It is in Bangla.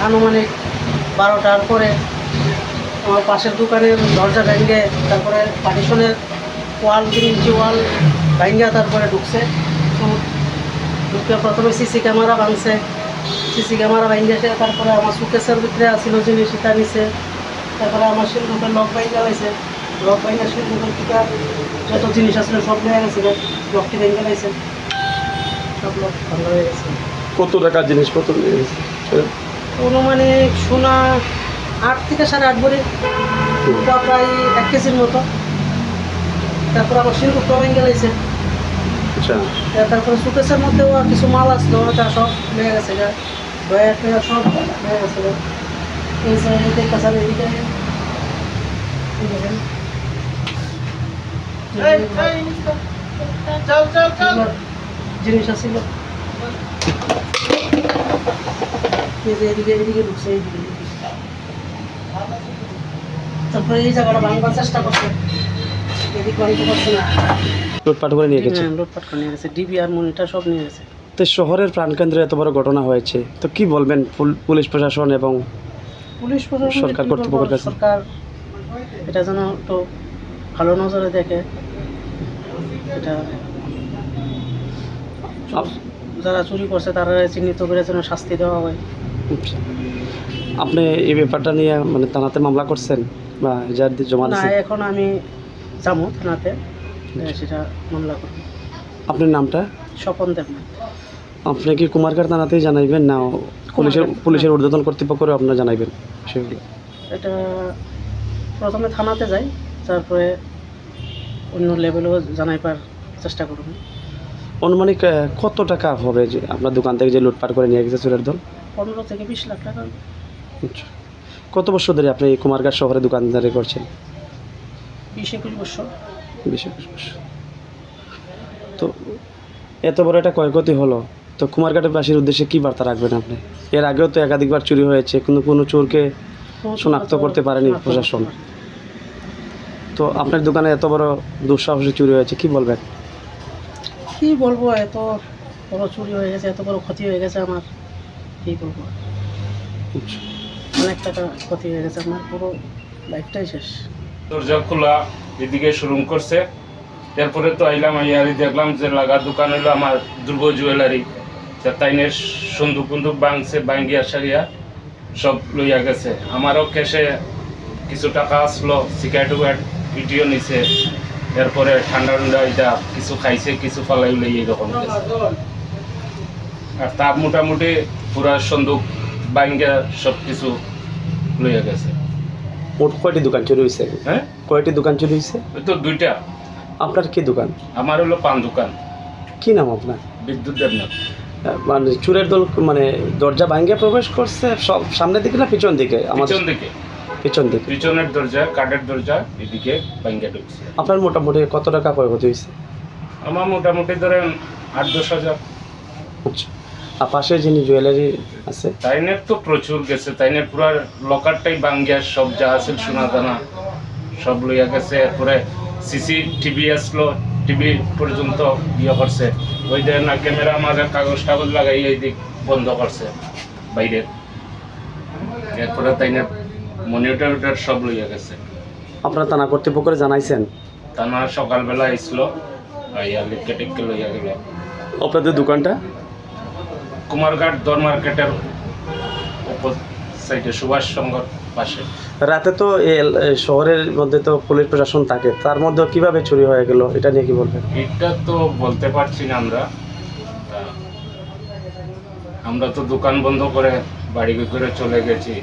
আনুমানিক 12টার পরে আমার পাশের দোকানের দরজা ভেঙে, তারপরে পার্টিশনের ওয়াল 3 ইঞ্চি ওয়াল ভেঙে তারপরে ঢুকছে। ঢুকে প্রথমে সিসি ক্যামেরা ভাঙছে, সিসি ক্যামেরা ভেঙেছে, তারপরে আমার সুকেসের ভিতরে আসছিল জিনিস সেটা নিছে, তারপরে আমার সিন্ধুকের লক ভেঙে গেছে, লক ভেঙে সিন্ধুকের থেকে যত জিনিস আসলে সব নিয়ে গেছিল, লকটি ভেঙে গেছে, সব লক ভাঙা হয়ে গেছে। কত টাকার জিনিসপত্র নিয়ে গেছে? অনুমানিক সোনা 8 থেকে 8.5 ভরি, রূপা প্রায় 1 কেজির মতো। তারপর আমার সিন্ধুকটা ভেঙে গেছে। আচ্ছা, তারপরে সুকেসের মধ্যেও আর কিছু মাল আসলো, ওটা সব নিয়ে গেছে, ব্যাগ ট্যাগ সব নিয়ে গেছে। এই সাইডে কাছার এদিকে জিনিস আসছিল, এদিকে এদিকে ঢুকছে, এইদিকে। তারপরে এই জায়গাটা ভাঙবার চেষ্টা করছে, এদিক ভাঙতে পারছে না, লুটপাট করে নিয়ে গেছে। লুটপাট করে নিয়ে গেছে, ডিবি আর মনিটর সব নিয়ে গেছে। তো শহরের প্রাণকেন্দ্রে এত বড় ঘটনা হয়েছে, তো কি বলবেন পুলিশ প্রশাসন এবং পুলিশ প্রশাসন, সরকার কর্তৃপক্ষের কাছে? সরকার এটা যেন একটু ভালো নজরে দেখে, এটা যারা চুরি করছে তারা চিহ্নিত করে যেন শাস্তি দেওয়া হয়। আচ্ছা। আপনি এই ব্যাপারটা নিয়ে মানে থানাতে মামলা করছেন বা যার জমা না, দিচ্ছেন? এখন আমি যাবো থানাতে, সেটা মামলা করব। আপনার নামটা? স্বপন দেবনাথ। আপনি কি কুমারঘাট থানাতেই জানাইবেন না পুলিশের ঊর্ধ্বতন কর্তৃপক্ষেরও আপনারা জানাইবেন সেগুলো? এটা প্রথমে থানাতে যাই, তারপরে অন্য লেভেলেও জানাইবার চেষ্টা করব। অনুমানিক কত টাকা হবে যে আপনার দোকান থেকে যে লুটপাট করে নিয়ে গেছে চোরের দল? 15 থেকে 20 লাখ টাকা। আচ্ছা। কত বছর ধরে আপনি এই কুমারঘাট শহরে দোকানদারি করছেন? 20-21 বছর। 20-21 বছর। তো এত বড় একটা ক্ষয়ক্ষতি হলো, তো কুমারঘাটবাসীর উদ্দেশ্যে কী বার্তা রাখবেন আপনি? এর আগেও তো একাধিকবার চুরি হয়েছে, কিন্তু কোনো চোরকে শনাক্ত করতে পারেনি প্রশাসন। তো আপনার দোকানে এত বড় দুঃসাহসী চুরি হয়েছে, কি বলবেন? কি বলবো, এত বড় চুরি হয়ে গেছে, এত বড় ক্ষতি হয়ে গেছে আমার, কি বলবো। আচ্ছা। অনেক টাকা ক্ষতি হয়ে গেছে, আমার পুরো লাইফটাই শেষ। দরজা খোলা, এদিকে শোরুম করছে। এরপরে তো আইলাম, আইয়ারি দেখলাম যে লাগা দোকান হলো আমার দুর্গ জুয়েলারি। তাইনের সন্দুক বন্দুক ভাঙছে, ভাঙ্গিয়া সারিয়া সব লইয়া গেছে। আমারও ক্যাশে কিছু টাকা আসলো, সিগারেট উগারেট ভিডিও নিছে। এরপরে ঠান্ডা ঠান্ডা এটা কিছু খাইছে, কিছু ফালাই লই এরকম গেছে। আর তার মোটামুটি পুরা সন্দুক ভাঙ্গিয়া সব কিছু লইয়া গেছে। মোট কয়টি দোকান চুরি হয়েছে? হ্যাঁ, কয়টি দোকান চুরি হয়েছে? ওই তো 2টা। আপনার কি দোকান? আমার হলো পান দোকান। কি নাম আপনার? বিদ্যুৎ দেবনাথ। মানে চোরের দল মানে দরজা ভাঙ্গে প্রবেশ করছে সব সামনের দিকে না পিছন দিকে? পিছন দিকে, পিছন দিকে। পিছনের দরজা, কাঠের দরজা, এদিকে ভাঙ্গে ঢুকছে। আপনার মোটামুটি কত টাকা ক্ষয়ক্ষতি হয়েছে? আমার মোটামুটি ধরেন 8-10 হাজার। আচ্ছা। আর পাশে যিনি জুয়েলারি আছে তাইনের তো প্রচুর গেছে, তাইনের পুরো লকারটাই ভাঙ্গিয়া সব যা আছে সোনা দানা সব লইয়া গেছে। এরপরে CCTV আসলো, টিভি পর্যন্ত ইয়ে করছে। ওই যে না ক্যামেরা মাঝে কাগজ টাগজ লাগাই এই দিক বন্ধ করছে বাইরে। এরপরে তাইনের মনিটর সব লইয়া গেছে। আপনারা থানা কর্তৃপক্ষকে জানাইছেন? থানা সকালবেলা আসলো, আইয়া লিখকে টিককে লইয়া গেল। আপনাদের দোকানটা? কুমারঘাট দর মার্কেটের উপর সাইডে, সুভাষ সংঘর পাশে। রাতে তো শহরের মধ্যে তো পুলিশ প্রশাসন থাকে, তার মধ্যে কিভাবে চুরি হয়ে গেল এটা নিয়ে কি বলবেন? এটা তো বলতে পারছি না আমরা তো দোকান বন্ধ করে বাড়ি করে চলে গেছি।